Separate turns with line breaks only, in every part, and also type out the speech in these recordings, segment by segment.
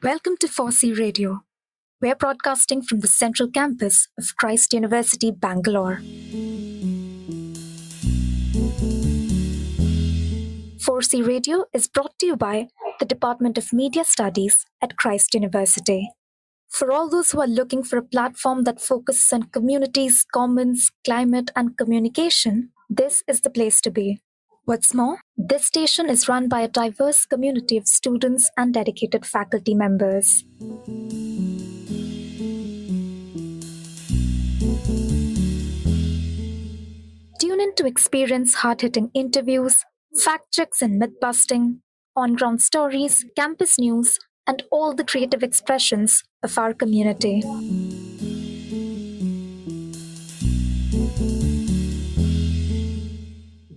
Welcome to 4C Radio. We're broadcasting from the central campus of Christ University, Bangalore. 4C Radio is brought to you by the Department of Media Studies at Christ University. For all those who are looking for a platform that focuses on communities, commons, climate, and communication, this is the place to be. What's more, this station is run by a diverse community of students and dedicated faculty members. Tune in to experience hard-hitting interviews, fact checks and myth-busting, on-ground stories, campus news, and all the creative expressions of our community.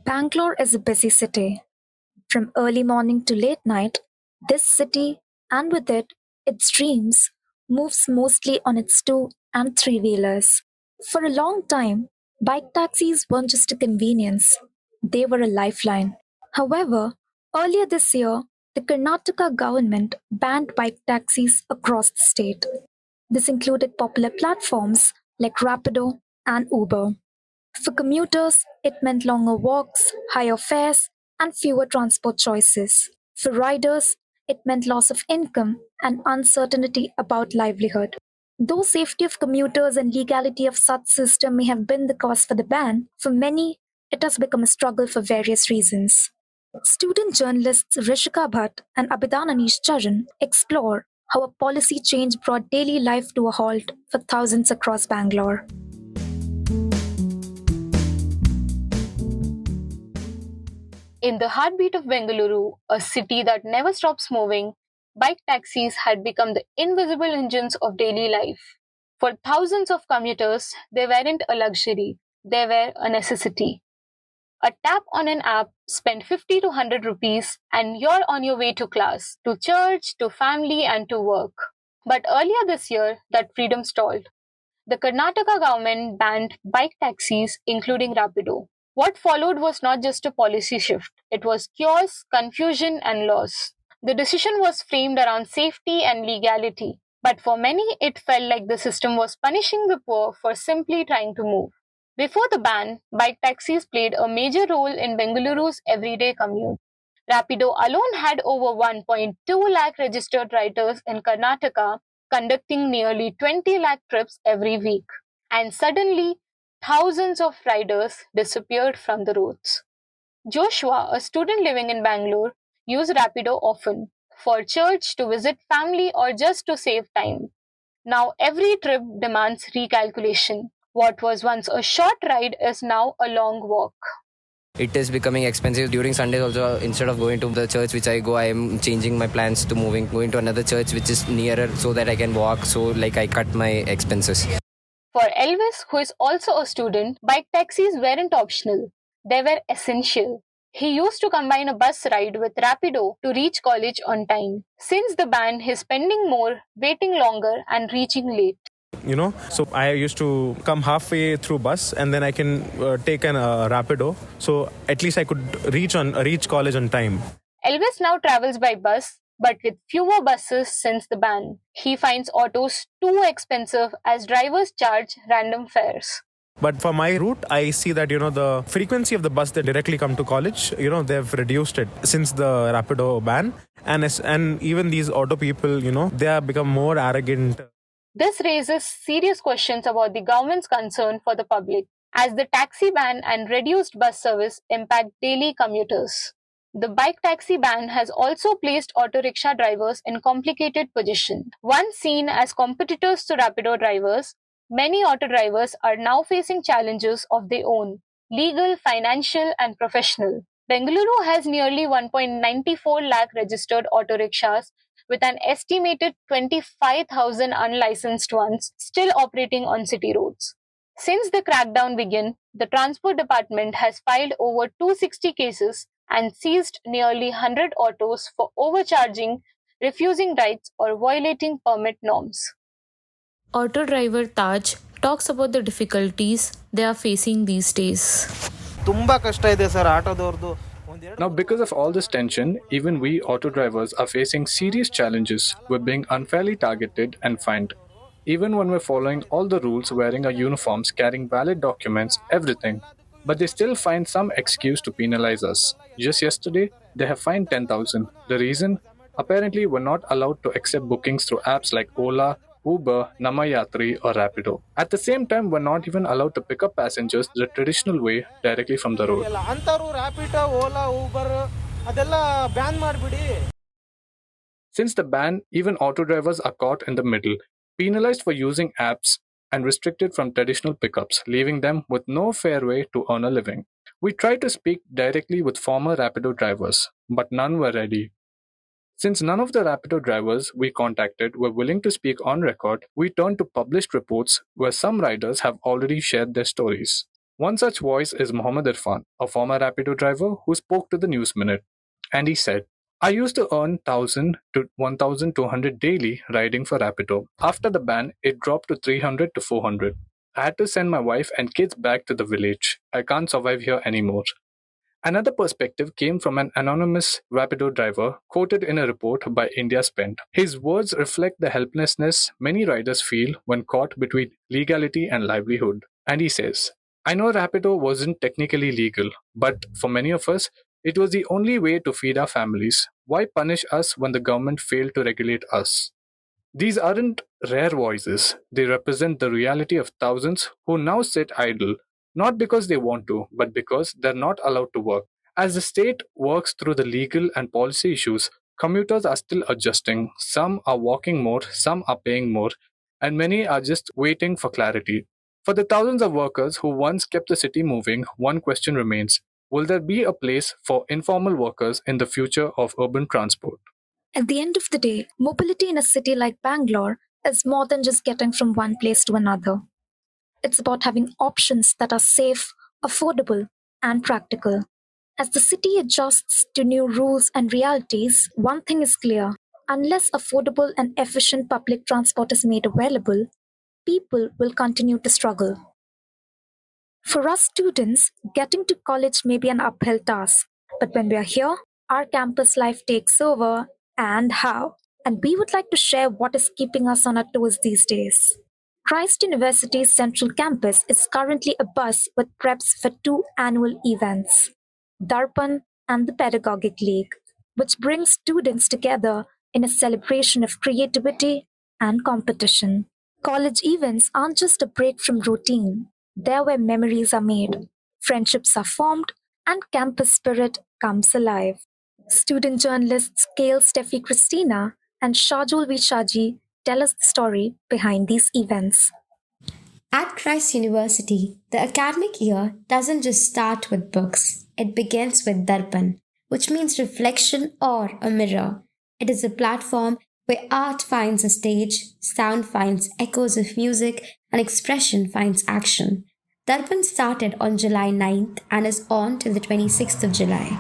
Bangalore is a busy city. From early morning to late night, this city, and with it, its dreams, moves mostly on its 2 and 3-wheelers. For a long time, bike taxis weren't just a convenience, they were a lifeline. However, earlier this year, the Karnataka government banned bike taxis across the state. This included popular platforms like Rapido and Uber. For commuters, it meant longer walks, higher fares, and fewer transport choices. For riders, it meant loss of income and uncertainty about livelihood. Though safety of commuters and legality of such system may have been the cause for the ban, for many, it has become a struggle for various reasons. Student journalists Rishika and Abidan explore how a policy change brought daily life to a halt for thousands across Bangalore.
In the heartbeat of Bengaluru, a city that never stops moving, bike taxis had become the invisible engines of daily life. For thousands of commuters, they weren't a luxury, they were a necessity. A tap on an app, spend 50 to 100 rupees, and you're on your way to class, to church, to family, and to work. But earlier this year, that freedom stalled. The Karnataka government banned bike taxis, including Rapido. What followed was not just a policy shift, it was chaos, confusion, and loss. The decision was framed around safety and legality, but for many, it felt like the system was punishing the poor for simply trying to move. Before the ban, bike taxis played a major role in Bengaluru's everyday commute. Rapido alone had over 1.2 lakh registered riders in Karnataka, conducting nearly 20 lakh trips every week. And suddenly, thousands of riders disappeared from the roads. Joshua, a student living in Bangalore, used Rapido often for church, to visit family, or just to save time. Now every trip demands recalculation. What was once a short ride is now a long walk.
It is becoming expensive during Sundays also. Instead of going to the church which I go, I am changing my plans to going to another church which is nearer so that I can walk. So I cut my expenses.
For Elvis, who is also a student, bike taxis weren't optional. They were essential. He used to combine a bus ride with Rapido to reach college on time. Since the ban, he's spending more, waiting longer, and reaching late.
So I used to come halfway through bus and then I can take an Rapido. So at least I could reach college on time.
Elvis now travels by bus, but with fewer buses since the ban. He finds autos too expensive as drivers charge random fares.
But for my route, I see that, the frequency of the bus that directly come to college, they've reduced it since the Rapido ban. And even these auto people, they have become more arrogant.
This raises serious questions about the government's concern for the public, as the taxi ban and reduced bus service impact daily commuters. The bike taxi ban has also placed auto rickshaw drivers in complicated position. Once seen as competitors to Rapido drivers, many auto drivers are now facing challenges of their own, legal, financial, and professional. Bengaluru has nearly 1.94 lakh registered auto rickshaws, with an estimated 25,000 unlicensed ones still operating on city roads. Since the crackdown began, the Transport Department has filed over 260 cases and seized nearly 100 autos for overcharging, refusing rides, or violating permit norms.
Auto driver Taj talks about the difficulties they are facing these days.
ತುಂಬ ಕಷ್ಟ ಇದೆ sir ಆಟೋದವ್ರದ್ದು. Now, because of all this tension, even we auto drivers are facing serious challenges. We're being unfairly targeted and fined. Even when we're following all the rules, wearing our uniforms, carrying valid documents, everything. But they still find some excuse to penalize us. Just yesterday, they have fined 10,000. The reason? Apparently, we're not allowed to accept bookings through apps like Ola, Uber, Namayatri, or Rapido. At the same time, we're not even allowed to pick up passengers the traditional way directly from the road. Since the ban, even auto drivers are caught in the middle, penalized for using apps and restricted from traditional pickups, leaving them with no fair way to earn a living. We tried to speak directly with former Rapido drivers, but none were ready. Since none of the Rapido drivers we contacted were willing to speak on record, we turned to published reports where some riders have already shared their stories. One such voice is Mohammed Irfan, a former Rapido driver who spoke to the News Minute. And he said, I used to earn 1,000 to 1,200 daily riding for Rapido. After the ban, it dropped to 300 to 400. I had to send my wife and kids back to the village. I can't survive here anymore. Another perspective came from an anonymous Rapido driver quoted in a report by India Spent. His words reflect the helplessness many riders feel when caught between legality and livelihood. And he says, I know Rapido wasn't technically legal, but for many of us, it was the only way to feed our families. Why punish us when the government failed to regulate us? These aren't rare voices. They represent the reality of thousands who now sit idle, not because they want to, but because they're not allowed to work. As the state works through the legal and policy issues, commuters are still adjusting. Some are walking more, some are paying more, and many are just waiting for clarity. For the thousands of workers who once kept the city moving, one question remains. Will there be a place for informal workers in the future of urban transport?
At the end of the day, mobility in a city like Bangalore is more than just getting from one place to another. It's about having options that are safe, affordable, and practical. As the city adjusts to new rules and realities, one thing is clear. Unless affordable and efficient public transport is made available, people will continue to struggle. For us students, getting to college may be an uphill task, but when we are here, our campus life takes over, and how. And we would like to share what is keeping us on our toes these days. Christ University's central campus is currently abuzz with preps for two annual events, Darpan and the Pedagogic League, which brings students together in a celebration of creativity and competition. College events aren't just a break from routine, they're where memories are made, friendships are formed, and campus spirit comes alive. Student journalists Kale Steffy Christina and Shajol Vishaji tell us the story behind these events.
At Christ University, the academic year doesn't just start with books, it begins with Darpan, which means reflection or a mirror. It is a platform where art finds a stage, sound finds echoes of music, and expression finds action. Darpan started on July 9th and is on till the 26th of July.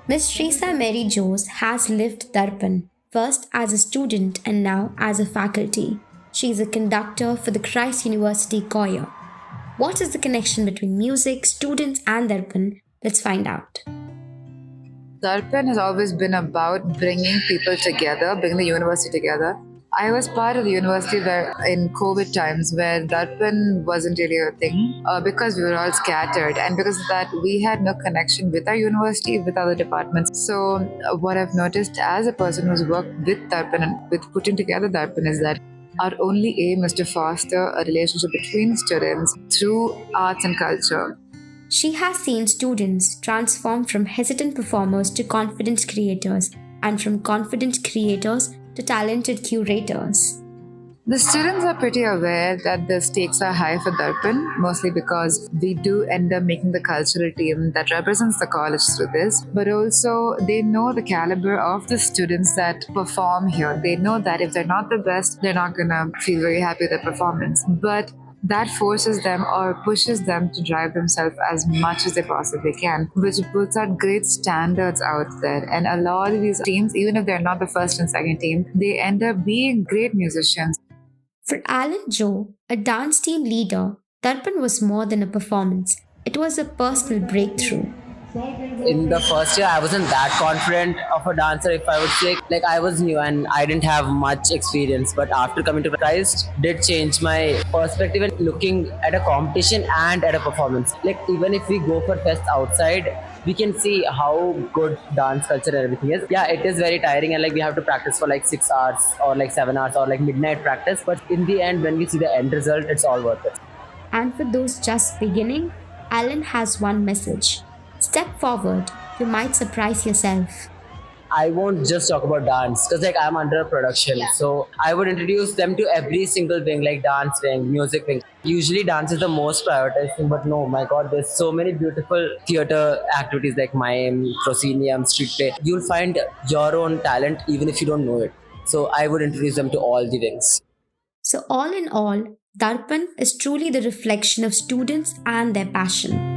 Miss Teresa Mary Jose has lived Darpan, first as a student and now as a faculty. She is a conductor for the Christ University Choir. What is the connection between music, students, and Darpan? Let's find out.
Darpan has always been about bringing people together, bringing the university together. I was part of the university where in COVID times where Darpan wasn't really a thing because we were all scattered, and because of that we had no connection with our university, with other departments. So what I've noticed as a person who's worked with Darpan and with putting together Darpan is that our only aim is to foster a relationship between students through arts and culture.
She has seen students transform from hesitant performers to confident creators, and from confident creators to talented curators.
The students are pretty aware that the stakes are high for Darpan, mostly because we do end up making the cultural team that represents the college through this, but also they know the caliber of the students that perform here. They know that if they're not the best, they're not gonna feel very happy with their performance. But that forces them or pushes them to drive themselves as much as they possibly can, which puts out great standards out there. And a lot of these teams, even if they're not the first and second team, they end up being great musicians.
For Alan Joe, a dance team leader, Darpan was more than a performance. It was a personal breakthrough.
In the first year I wasn't that confident of a dancer, if I would say. Like, I was new and I didn't have much experience, but after coming to Christ did change my perspective in looking at a competition and at a performance. Like, even if we go for fests outside, we can see how good dance culture and everything is. Yeah, it is very tiring, and like we have to practice for like 6 hours or like 7 hours or like midnight practice, but in the end when we see the end result, it's all worth it.
And for those just beginning, Alan has one message. Step forward, you might surprise yourself.
I won't just talk about dance because like I'm under production. So I would introduce them to every single wing, like dance wing, music wing. Usually dance is the most prioritized thing, but no, my god, there's so many beautiful theater activities like mime, proscenium, street play. You'll find your own talent even if you don't know it. So I would introduce them to all the wings.
So, all in all, Darpan is truly the reflection of students and their passion.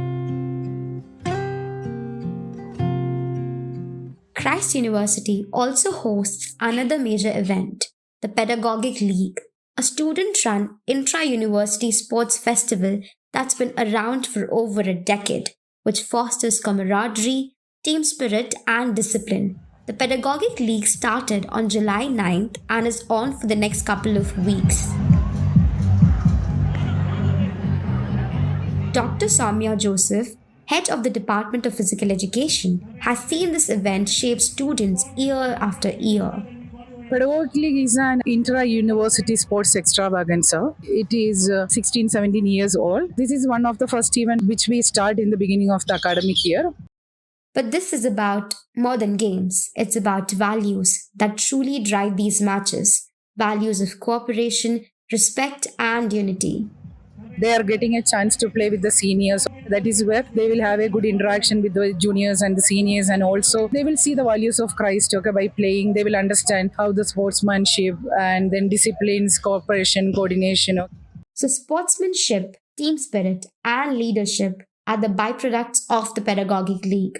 Christ University also hosts another major event, the Pedagogic League, a student run intra university sports festival that's been around for over a decade, which fosters camaraderie, team spirit, and discipline. The Pedagogic League started on July 9th and is on for the next couple of weeks. Dr. Soumya Joseph, head of the Department of Physical Education, has seen this event shape students year after year.
Pedagogic League is an intra-university sports extravaganza. It is 16, 17 years old. This is one of the first events which we start in the beginning of the academic year.
But this is about more than games. It's about values that truly drive these matches. Values of cooperation, respect, and unity.
They are getting a chance to play with the seniors. That is where they will have a good interaction with the juniors and the seniors, and also they will see the values of Christ. Okay, by playing, they will understand how the sportsmanship and then disciplines, cooperation, coordination.
So, sportsmanship, team spirit, and leadership are the byproducts of the Pedagogic League.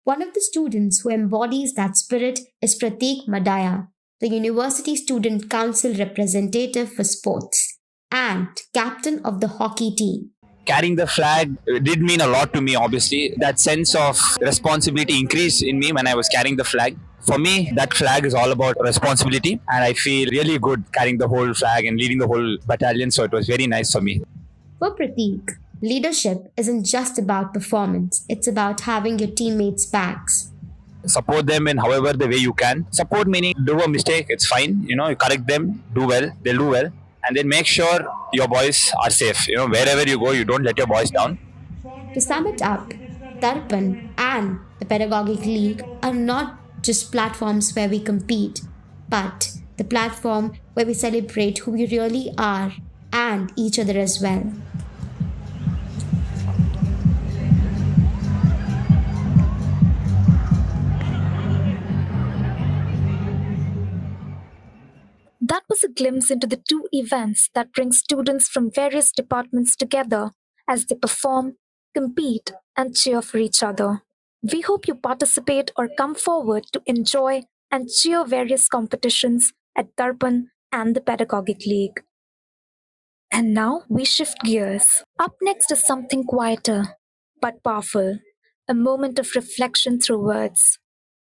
One of the students who embodies that spirit is Prateek Madaya, the University Student Council representative for sports and captain of the hockey team.
Carrying the flag did mean a lot to me, obviously. That sense of responsibility increased in me when I was carrying the flag. For me, that flag is all about responsibility, and I feel really good carrying the whole flag and leading the whole battalion, so it was very nice for me.
For Prateek, leadership isn't just about performance, it's about having your teammates' backs.
Support them in however the way you can. Support meaning do a mistake, it's fine. You correct them, do well, they'll do well. And then make sure your boys are safe. Wherever you go, you don't let your boys down.
To sum it up, Darpan and the Pedagogic League are not just platforms where we compete, but the platform where we celebrate who we really are and each other as well.
That was a glimpse into the two events that bring students from various departments together as they perform, compete, and cheer for each other. We hope you participate or come forward to enjoy and cheer various competitions at Darpan and the Pedagogic League. And now we shift gears. Up next is something quieter but powerful, a moment of reflection through words.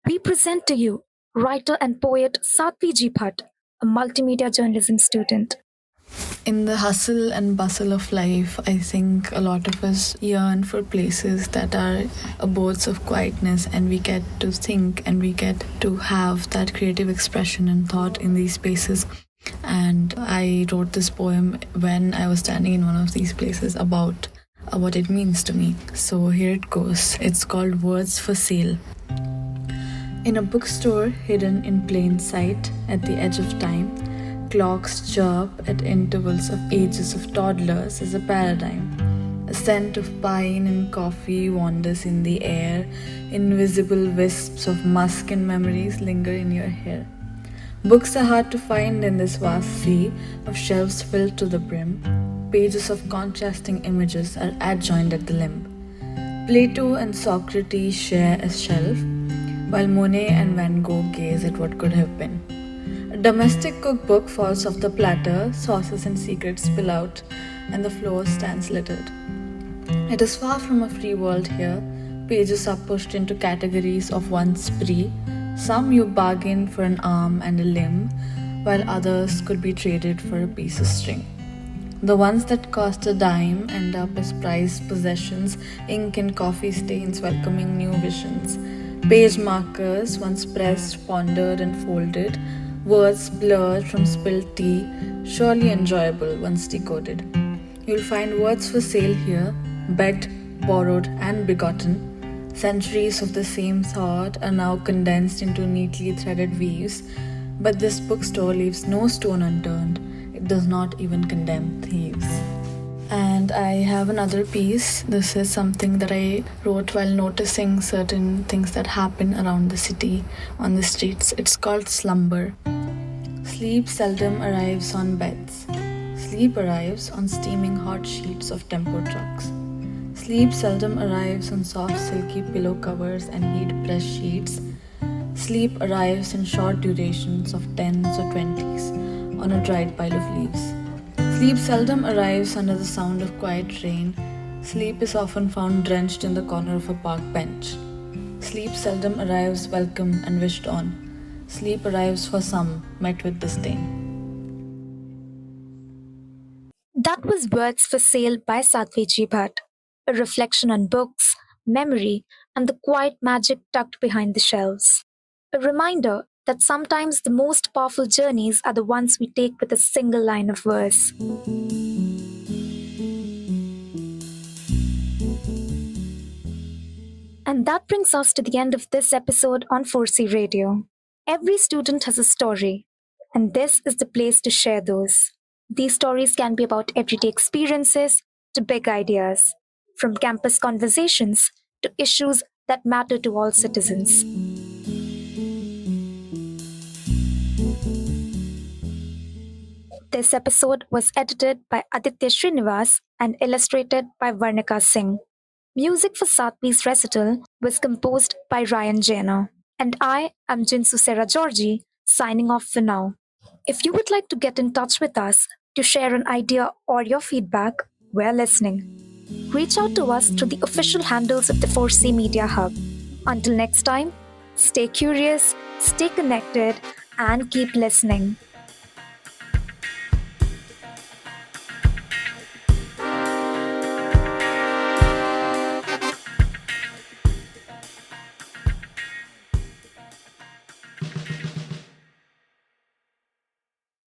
We present to you writer and poet Sathvi Bhatt, a multimedia journalism student.
In the hustle and bustle of life, I think a lot of us yearn for places that are abodes of quietness, and we get to think and we get to have that creative expression and thought in these spaces. And I wrote this poem when I was standing in one of these places about what it means to me. So here it goes. It's called Words for Sale. In a bookstore hidden in plain sight at the edge of time, clocks chirp at intervals of ages of toddlers as a paradigm. A scent of pine and coffee wanders in the air. Invisible wisps of musk and memories linger in your hair. Books are hard to find in this vast sea of shelves filled to the brim. Pages of contrasting images are adjoined at the limb. Plato and Socrates share a shelf, while Monet and Van Gogh gaze at what could have been. A domestic cookbook falls off the platter, sauces and secrets spill out, and the floor stands littered. It is far from a free world here. Pages are pushed into categories of one's spree. Some you bargain for an arm and a limb, while others could be traded for a piece of string. The ones that cost a dime end up as prized possessions, ink and coffee stains welcoming new visions. Page markers, once pressed, pondered, and folded, words blurred from spilled tea, surely enjoyable once decoded. You'll find words for sale here, begged, borrowed, and begotten. Centuries of the same thought are now condensed into neatly threaded weaves, but this bookstore leaves no stone unturned. It does not even condemn thieves. And I have another piece. This is something that I wrote while noticing certain things that happen around the city, on the streets. It's called Slumber. Sleep seldom arrives on beds. Sleep arrives on steaming hot sheets of tempo trucks. Sleep seldom arrives on soft silky pillow covers and heat-pressed sheets. Sleep arrives in short durations of 10s or 20s on a dried pile of leaves. Sleep seldom arrives under the sound of quiet rain. Sleep is often found drenched in the corner of a park bench. Sleep seldom arrives welcome and wished on. Sleep arrives for some, met with disdain.
That was Words for Sale by Sathvi Bhatt, a reflection on books, memory, and the quiet magic tucked behind the shelves. A reminder that sometimes the most powerful journeys are the ones we take with a single line of verse. And that brings us to the end of this episode on 4C Radio. Every student has a story, and this is the place to share those. These stories can be about everyday experiences to big ideas, from campus conversations to issues that matter to all citizens. This episode was edited by Aditya Srinivas and illustrated by Vernika Singh. Music for Sathvi's recital was composed by Ryan Jaina. And I am Jinsu Sarah Georgie, signing off for now. If you would like to get in touch with us to share an idea or your feedback, we're listening. Reach out to us through the official handles of the 4C Media Hub. Until next time, stay curious, stay connected, and keep listening.